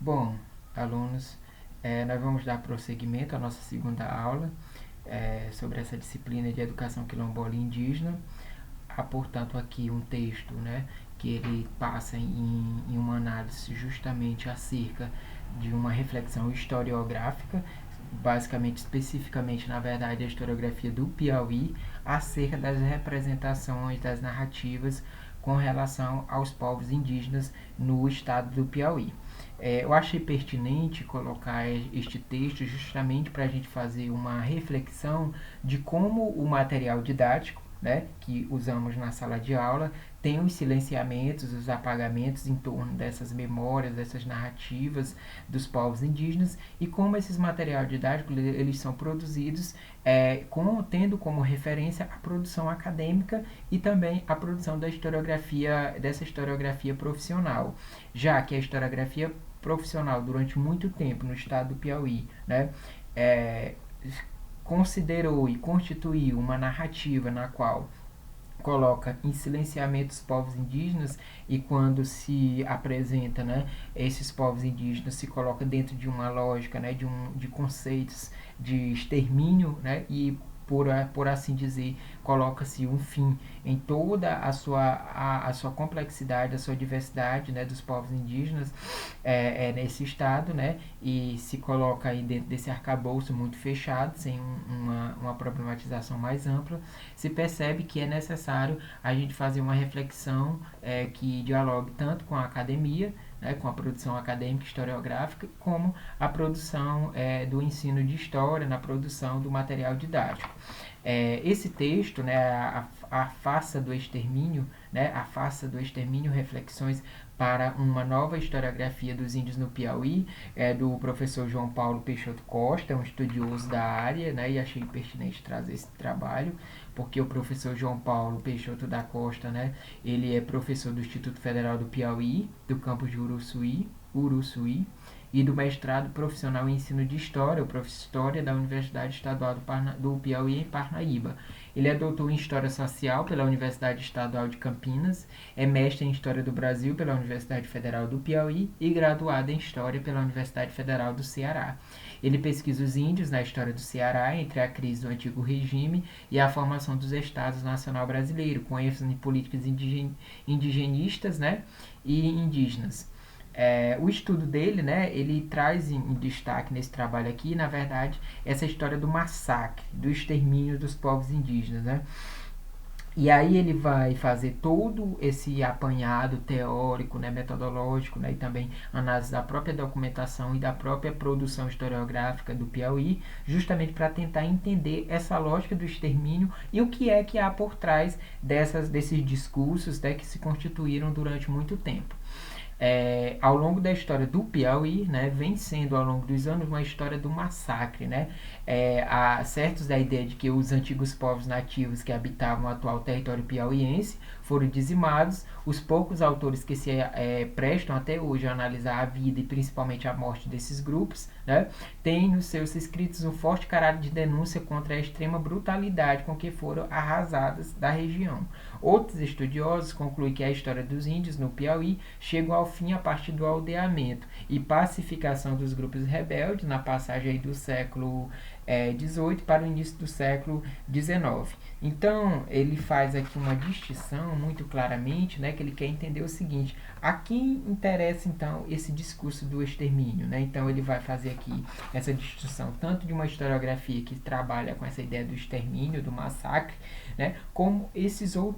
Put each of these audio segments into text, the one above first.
Bom, alunos, nós vamos dar prosseguimento à nossa segunda aula sobre essa disciplina de educação quilombola e indígena. Há, portanto, aqui um texto, né, que ele passa em uma análise justamente acerca de uma reflexão historiográfica, basicamente, especificamente, na verdade, a historiografia do Piauí, acerca das representações, das narrativas com relação aos povos indígenas no estado do Piauí. Eu achei pertinente colocar este texto justamente para a gente fazer uma reflexão de como o material didático, né, que usamos na sala de aula, tem os silenciamentos, os apagamentos em torno dessas memórias, dessas narrativas dos povos indígenas e como esses materiais didáticos eles são produzidos tendo como referência a produção acadêmica e também a produção dessa historiografia profissional, já que a historiografia profissional durante muito tempo no estado do Piauí, né, é, considerou e constituiu uma narrativa na qual coloca em silenciamento os povos indígenas e quando se apresenta, né, esses povos indígenas se coloca dentro de uma lógica, né, de conceitos de extermínio, né, e por assim dizer, coloca-se um fim em toda a sua complexidade, a sua diversidade, né, dos povos indígenas nesse estado, né, e se coloca aí dentro desse arcabouço muito fechado, sem uma problematização mais ampla, se percebe que é necessário a gente fazer uma reflexão que dialogue tanto com a academia, né, com a produção acadêmica historiográfica, como a produção do ensino de história, na produção do material didático. Esse texto, né, a farsa do extermínio, né, a farsa do extermínio, reflexões para uma nova historiografia dos índios no Piauí, do professor João Paulo Peixoto Costa, um estudioso da área, né, e achei pertinente trazer esse trabalho, porque o professor João Paulo Peixoto da Costa, né, ele é professor do Instituto Federal do Piauí, do campus de Uruçuí, e do mestrado profissional em ensino de História, o Prof. História da Universidade Estadual do Piauí, em Parnaíba. Ele é doutor em História Social pela Universidade Estadual de Campinas, é mestre em História do Brasil pela Universidade Federal do Piauí e graduado em História pela Universidade Federal do Ceará. Ele pesquisa os índios na história do Ceará entre a crise do antigo regime e a formação dos Estados Nacional Brasileiro, com ênfase em políticas indigenistas, né, e indígenas. O estudo dele, né, ele traz em destaque nesse trabalho aqui, na verdade, essa história do massacre, do extermínio dos povos indígenas, né? E aí ele vai fazer todo esse apanhado teórico, né, metodológico, né, e também análise da própria documentação e da própria produção historiográfica do Piauí, justamente para tentar entender essa lógica do extermínio e o que é que há por trás desses discursos, né, que se constituíram durante muito tempo. Ao longo da história do Piauí, né, vem sendo ao longo dos anos uma história do massacre, né? Há certos da ideia de que os antigos povos nativos que habitavam o atual território piauiense foram dizimados. Os poucos autores que se prestam até hoje a analisar a vida e principalmente a morte desses grupos, né, têm nos seus escritos um forte caráter de denúncia contra a extrema brutalidade com que foram arrasadas da região. Outros estudiosos concluem que a história dos índios no Piauí chega ao fim a partir do aldeamento e pacificação dos grupos rebeldes na passagem do século XVIII para o início do século XIX. Então, ele faz aqui uma distinção muito claramente, né, que ele quer entender o seguinte: a quem interessa, então, esse discurso do extermínio? Né? Então, ele vai fazer aqui essa distinção tanto de uma historiografia que trabalha com essa ideia do extermínio, do massacre, né, como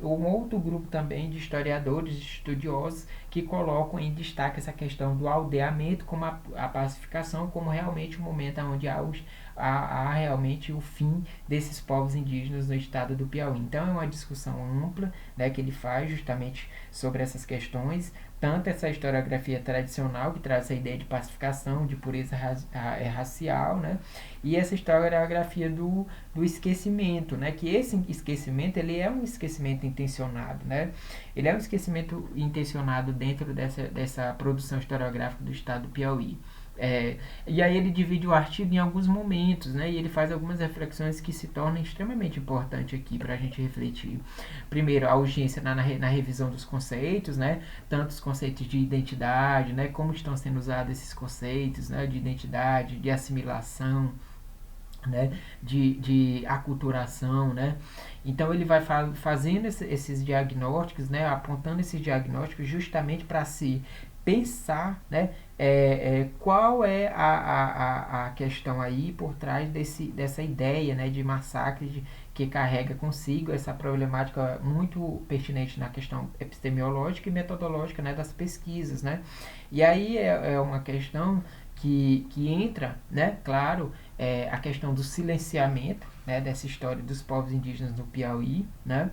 um outro grupo também de historiadores, estudiosos, que colocam em destaque essa questão do aldeamento como a pacificação, como realmente o momento onde há realmente o fim desses povos indígenas no estado do Piauí. Então é uma discussão ampla, né, que ele faz justamente sobre essas questões, tanto essa historiografia tradicional que traz essa ideia de pacificação, de pureza racial, né, e essa historiografia do esquecimento, né, que esse esquecimento ele é um esquecimento intencionado, né, ele é um esquecimento intencionado dentro dessa produção historiográfica do estado do Piauí. E aí ele divide o artigo em alguns momentos, né? E ele faz algumas reflexões que se tornam extremamente importantes aqui para a gente refletir. Primeiro, a urgência na revisão dos conceitos, né? Tanto os conceitos de identidade, né? Como estão sendo usados esses conceitos, né? De identidade, de assimilação, né, de aculturação, né? Então ele vai fazendo esses diagnósticos, né, apontando esses diagnósticos justamente para se pensar, né, qual é a questão aí por trás dessa ideia, né, de massacre que carrega consigo essa problemática muito pertinente na questão epistemológica e metodológica, né, das pesquisas, né? E aí é uma questão que entra, né, claro, a questão do silenciamento, né, dessa história dos povos indígenas no Piauí, né?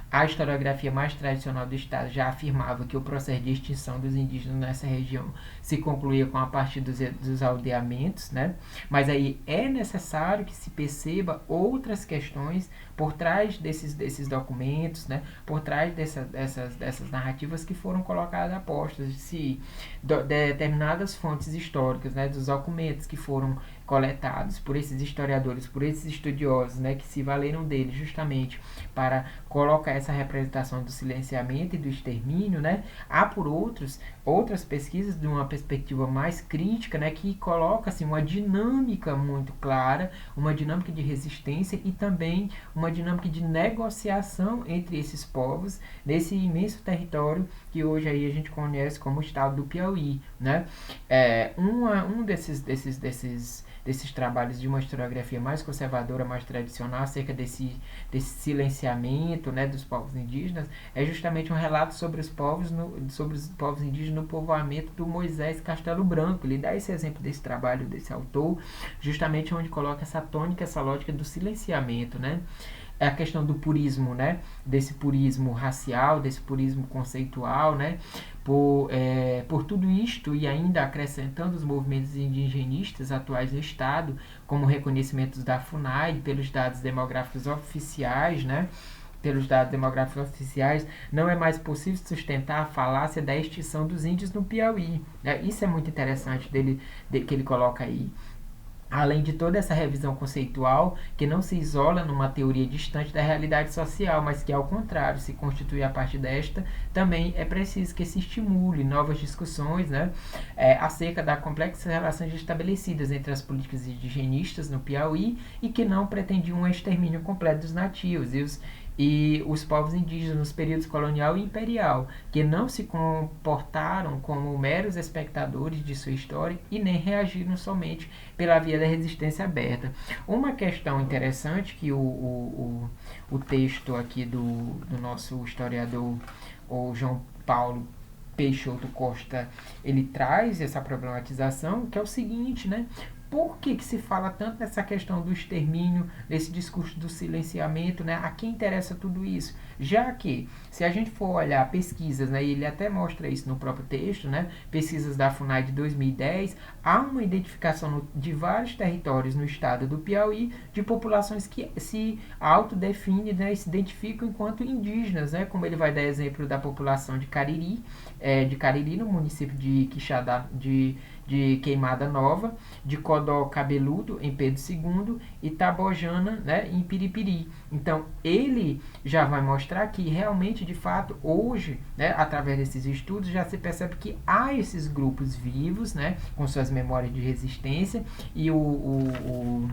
A historiografia mais tradicional do Estado já afirmava que o processo de extinção dos indígenas nessa região se concluía com a partir dos aldeamentos, né? Mas aí é necessário que se perceba outras questões por trás desses documentos, né? Por trás dessas narrativas que foram colocadas a postas, determinadas fontes históricas, né? Dos documentos que foram coletados por esses historiadores, por esses estudiosos, né, que se valeram dele justamente para colocar essa representação do silenciamento e do extermínio, né, há por outras pesquisas de uma perspectiva mais crítica, né, que coloca assim, uma dinâmica muito clara, uma dinâmica de resistência e também uma dinâmica de negociação entre esses povos nesse imenso território que hoje aí a gente conhece como o estado do Piauí, né? Um desses trabalhos de uma historiografia mais conservadora, mais tradicional, acerca desse silenciamento, né, dos povos indígenas, é justamente um relato sobre os povos indígenas no povoamento do Moisés Castelo Branco. Ele dá esse exemplo desse trabalho desse autor, justamente onde coloca essa tônica, essa lógica do silenciamento, né? É a questão do purismo, né? Desse purismo racial, desse purismo conceitual, né? Por tudo isto e ainda acrescentando os movimentos indigenistas atuais no Estado, como reconhecimentos da FUNAI pelos dados demográficos oficiais, né? Pelos dados demográficos oficiais, não é mais possível sustentar a falácia da extinção dos índios no Piauí, né? Isso é muito interessante que ele coloca aí. Além de toda essa revisão conceitual, que não se isola numa teoria distante da realidade social, mas que, ao contrário, se constitui a partir desta, também é preciso que se estimule novas discussões, né, acerca das complexas relações estabelecidas entre as políticas indigenistas no Piauí e que não pretendiam um extermínio completo dos nativos e os povos indígenas nos períodos colonial e imperial, que não se comportaram como meros espectadores de sua história e nem reagiram somente pela via da resistência aberta. Uma questão interessante que o texto aqui do nosso historiador, o João Paulo Peixoto Costa, ele traz essa problematização, que é o seguinte, né? Por que se fala tanto nessa questão do extermínio, nesse discurso do silenciamento, né? A quem interessa tudo isso? Já que, se a gente for olhar pesquisas, né, e ele até mostra isso no próprio texto, né, pesquisas da FUNAI de 2010, há uma identificação de vários territórios no estado do Piauí de populações que se autodefinem, né, e se identificam enquanto indígenas, né, como ele vai dar exemplo da população de Cariri, no município de Quixadá, de Queimada Nova, de Codó Cabeludo, em Pedro II, e Tabojana, né, em Piripiri. Então, ele já vai mostrar que realmente, de fato, hoje, né, através desses estudos, já se percebe que há esses grupos vivos, né, com suas memórias de resistência, e o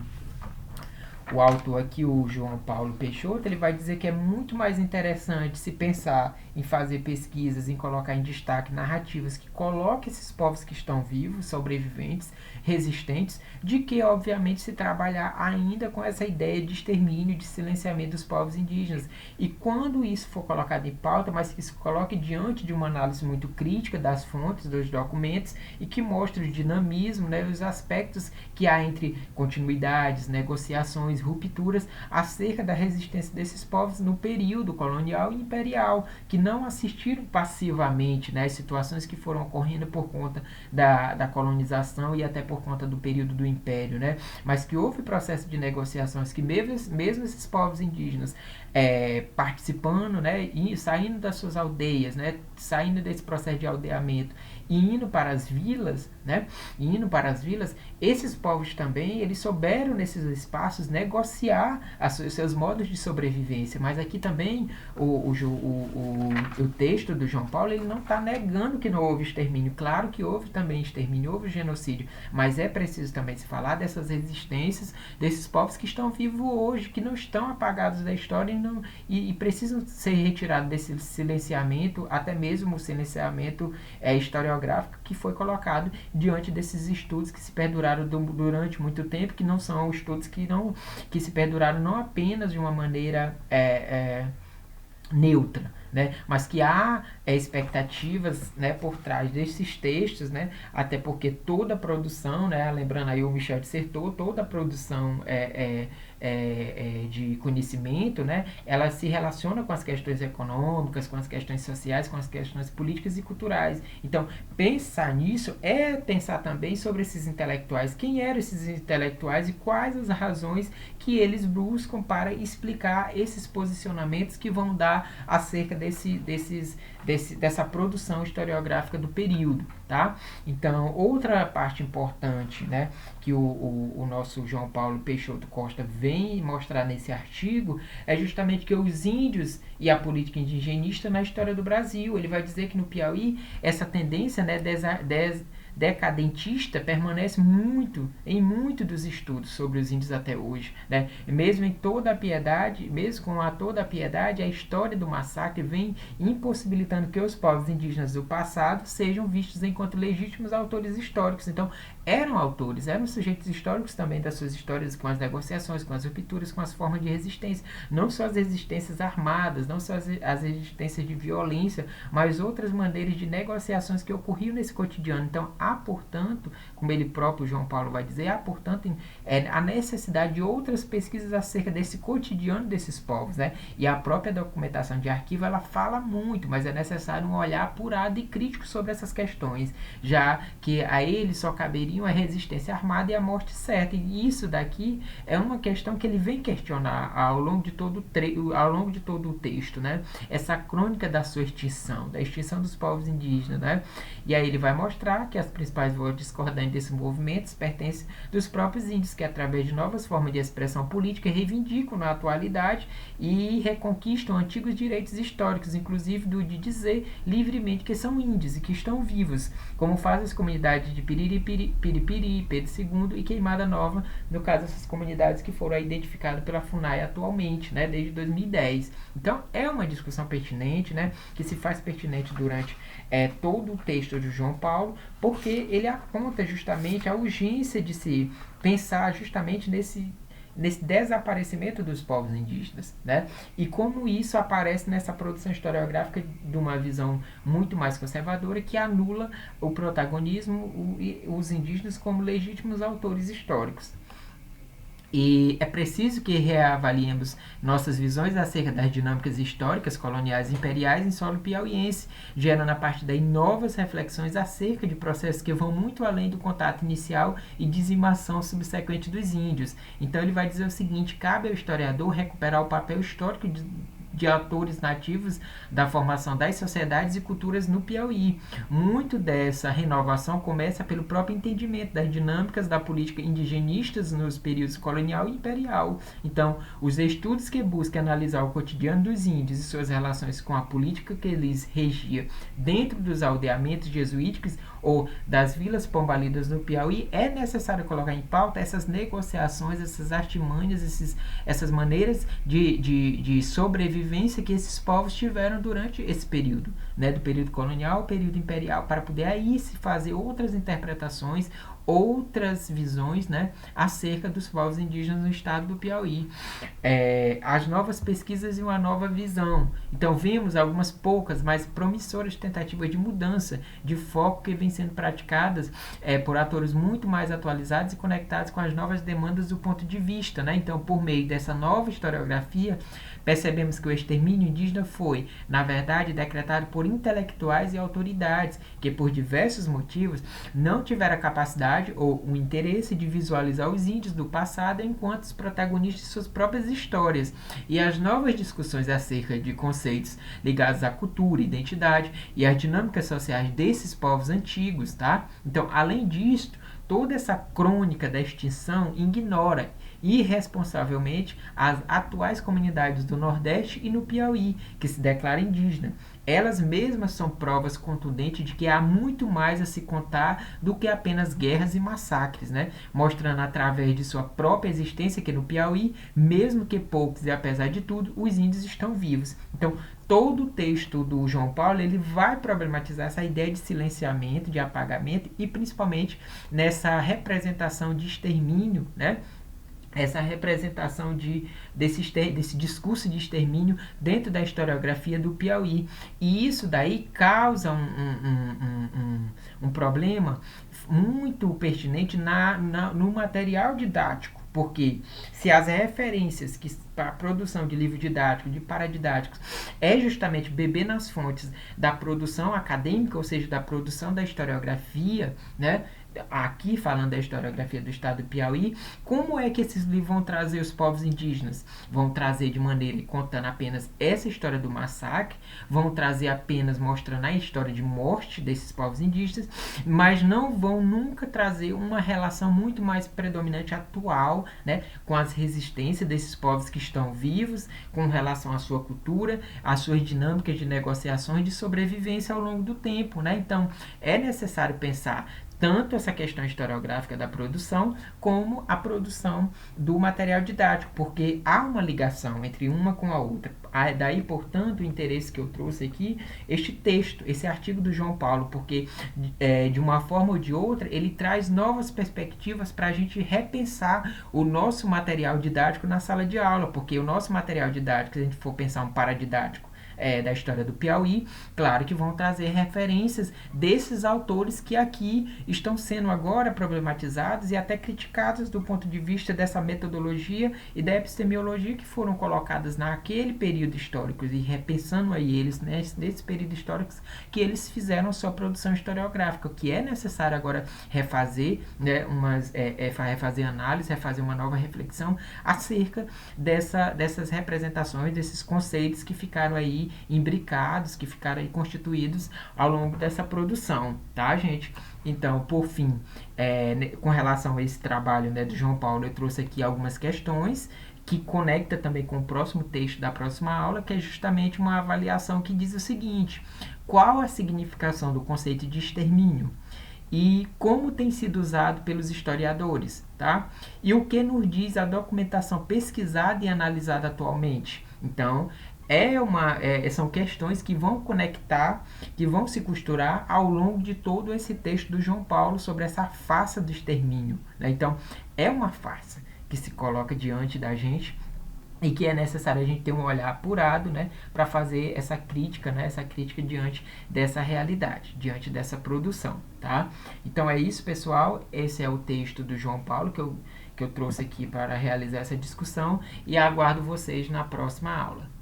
autor aqui, o João Paulo Peixoto, ele vai dizer que é muito mais interessante se pensar em fazer pesquisas, em colocar em destaque narrativas que coloquem esses povos que estão vivos, sobreviventes, resistentes, de que, obviamente, se trabalhar ainda com essa ideia de extermínio, de silenciamento dos povos indígenas. E quando isso for colocado em pauta, mas que se coloque diante de uma análise muito crítica das fontes, dos documentos, e que mostre o dinamismo, né, os aspectos que há entre continuidades, negociações, rupturas acerca da resistência desses povos no período colonial e imperial, que não assistiram passivamente, né, às situações que foram ocorrendo por conta da colonização e até por conta do período do império, né, mas que houve processo de negociações que mesmo esses povos indígenas participando, né, e saindo das suas aldeias, né, saindo desse processo de aldeamento e indo para as vilas, né, esses povos também, eles souberam nesses espaços negociar os seus modos de sobrevivência, mas aqui também o texto do João Paulo, ele não está negando que não houve extermínio, claro que houve também extermínio, houve genocídio, mas é preciso também se falar dessas resistências, desses povos que estão vivos hoje, que não estão apagados da história e precisam ser retirados desse silenciamento, até mesmo o silenciamento historiográfico que foi colocado diante desses estudos que se perduraram durante muito tempo, que não são estudos que se perduraram não apenas de uma maneira neutra, né? Mas que há expectativas, né, por trás desses textos, né? Até porque toda a produção, né, lembrando aí o Michel dissertou, toda a produção de conhecimento, né, ela se relaciona com as questões econômicas, com as questões sociais, com as questões políticas e culturais. Então, pensar nisso é pensar também sobre esses intelectuais, quem eram esses intelectuais e quais as razões que eles buscam para explicar esses posicionamentos que vão dar acerca dessa produção historiográfica do período, tá? Então, outra parte importante, né, que o nosso João Paulo Peixoto Costa vem mostrar nesse artigo é justamente que os índios e a política indigenista na história do Brasil. Ele vai dizer que no Piauí essa tendência, né, decadentista permanece em muito dos estudos sobre os índios até hoje, né? Mesmo em toda a piedade, mesmo com toda a piedade, a história do massacre vem impossibilitando que os povos indígenas do passado sejam vistos enquanto legítimos autores históricos. Então, eram autores, eram sujeitos históricos também das suas histórias, com as negociações, com as rupturas, com as formas de resistência, não só as resistências armadas, não só as resistências de violência, mas outras maneiras de negociações que ocorriam nesse cotidiano. Então, há, portanto, como ele próprio, João Paulo, vai dizer, há, portanto, a necessidade de outras pesquisas acerca desse cotidiano desses povos, né? E a própria documentação de arquivo, ela fala muito, mas é necessário um olhar apurado e crítico sobre essas questões, já que a ele só caberiam a resistência armada e a morte certa. E isso daqui é uma questão que ele vem questionar ao longo de todo o texto, né? Essa crônica da sua extinção, da extinção dos povos indígenas, né? E aí ele vai mostrar que as principais vozes discordantes desses movimentos pertencem dos próprios índios, que através de novas formas de expressão política reivindicam na atualidade e reconquistam antigos direitos históricos, inclusive do de dizer livremente que são índios e que estão vivos, como fazem as comunidades de Piripiri, Pedro II e Queimada Nova, no caso essas comunidades que foram identificadas pela FUNAI atualmente, né, desde 2010. Então é uma discussão pertinente, né, que se faz pertinente durante todo o texto de João Paulo, porque ele aponta justamente a urgência de se pensar justamente nesse desaparecimento dos povos indígenas, né? E como isso aparece nessa produção historiográfica de uma visão muito mais conservadora que anula o protagonismo e os indígenas como legítimos autores históricos. E é preciso que reavaliemos nossas visões acerca das dinâmicas históricas coloniais e imperiais em solo piauiense, gerando a partir daí novas reflexões acerca de processos que vão muito além do contato inicial e dizimação subsequente dos índios. Então ele vai dizer o seguinte: cabe ao historiador recuperar o papel histórico de atores nativos da formação das sociedades e culturas no Piauí. Muito dessa renovação começa pelo próprio entendimento das dinâmicas da política indigenistas nos períodos colonial e imperial. Então, os estudos que buscam analisar o cotidiano dos índios e suas relações com a política que lhes regia dentro dos aldeamentos jesuíticos ou das vilas pombalidas no Piauí, é necessário colocar em pauta essas negociações, essas artimanhas, essas maneiras de sobrevivência que esses povos tiveram durante esse período, né, do período colonial ao período imperial, para poder aí se fazer outras interpretações, outras visões, né, acerca dos povos indígenas no estado do Piauí. As novas pesquisas e uma nova visão. Então vemos algumas poucas, mas promissoras tentativas de mudança de foco que vêm sendo praticadas por atores muito mais atualizados e conectados com as novas demandas do ponto de vista, né? Então, por meio dessa nova historiografia, percebemos que o extermínio indígena foi, na verdade, decretado por intelectuais e autoridades que, por diversos motivos, não tiveram a capacidade necessidade ou o interesse de visualizar os índios do passado enquanto os protagonistas de suas próprias histórias e as novas discussões acerca de conceitos ligados à cultura, identidade e às dinâmicas sociais desses povos antigos, tá? Então, além disso, toda essa crônica da extinção ignora irresponsavelmente as atuais comunidades do Nordeste e no Piauí, que se declaram indígenas. Elas mesmas são provas contundentes de que há muito mais a se contar do que apenas guerras e massacres, né? Mostrando através de sua própria existência que no Piauí, mesmo que poucos e apesar de tudo, os índios estão vivos. Então, todo o texto do João Paulo ele vai problematizar essa ideia de silenciamento, de apagamento e principalmente nessa representação de extermínio, né? Essa representação desse discurso de extermínio dentro da historiografia do Piauí. E isso daí causa um problema muito pertinente no material didático. Porque se as referências para a produção de livro didático, de paradidáticos, é justamente beber nas fontes da produção acadêmica, ou seja, da produção da historiografia, né? Aqui falando da historiografia do estado do Piauí, como é que esses livros vão trazer os povos indígenas? Vão trazer de maneira contando apenas essa história do massacre, vão trazer apenas mostrando a história de morte desses povos indígenas, mas não vão nunca trazer uma relação muito mais predominante atual, né, com as resistências desses povos que estão vivos, com relação à sua cultura, às suas dinâmicas de negociações de sobrevivência ao longo do tempo, né? Então, é necessário pensar tanto essa questão historiográfica da produção, como a produção do material didático, porque há uma ligação entre uma com a outra. Daí, portanto, o interesse que eu trouxe aqui, este texto, esse artigo do João Paulo, porque de uma forma ou de outra, ele traz novas perspectivas para a gente repensar o nosso material didático na sala de aula, porque o nosso material didático, se a gente for pensar um paradidático, da história do Piauí, claro que vão trazer referências desses autores que aqui estão sendo agora problematizados e até criticados do ponto de vista dessa metodologia e da epistemologia que foram colocadas naquele período histórico e repensando aí eles, né, nesse período histórico que eles fizeram sua produção historiográfica, o que é necessário agora refazer, né, refazer análise, refazer uma nova reflexão acerca dessas representações, desses conceitos que ficaram aí imbricados, que ficaram aí constituídos ao longo dessa produção, tá, gente? Então, por fim, com relação a esse trabalho, né, do João Paulo, eu trouxe aqui algumas questões que conecta também com o próximo texto da próxima aula, que é justamente uma avaliação que diz o seguinte: qual a significação do conceito de extermínio? E como tem sido usado pelos historiadores, tá? E o que nos diz a documentação pesquisada e analisada atualmente? Então, são questões que vão conectar, que vão se costurar ao longo de todo esse texto do João Paulo sobre essa farsa do extermínio, né? Então, é uma farsa que se coloca diante da gente e que é necessário a gente ter um olhar apurado, né, para fazer essa crítica, né, diante dessa realidade, diante dessa produção, tá? Então é isso, pessoal. Esse é o texto do João Paulo que eu trouxe aqui para realizar essa discussão e aguardo vocês na próxima aula.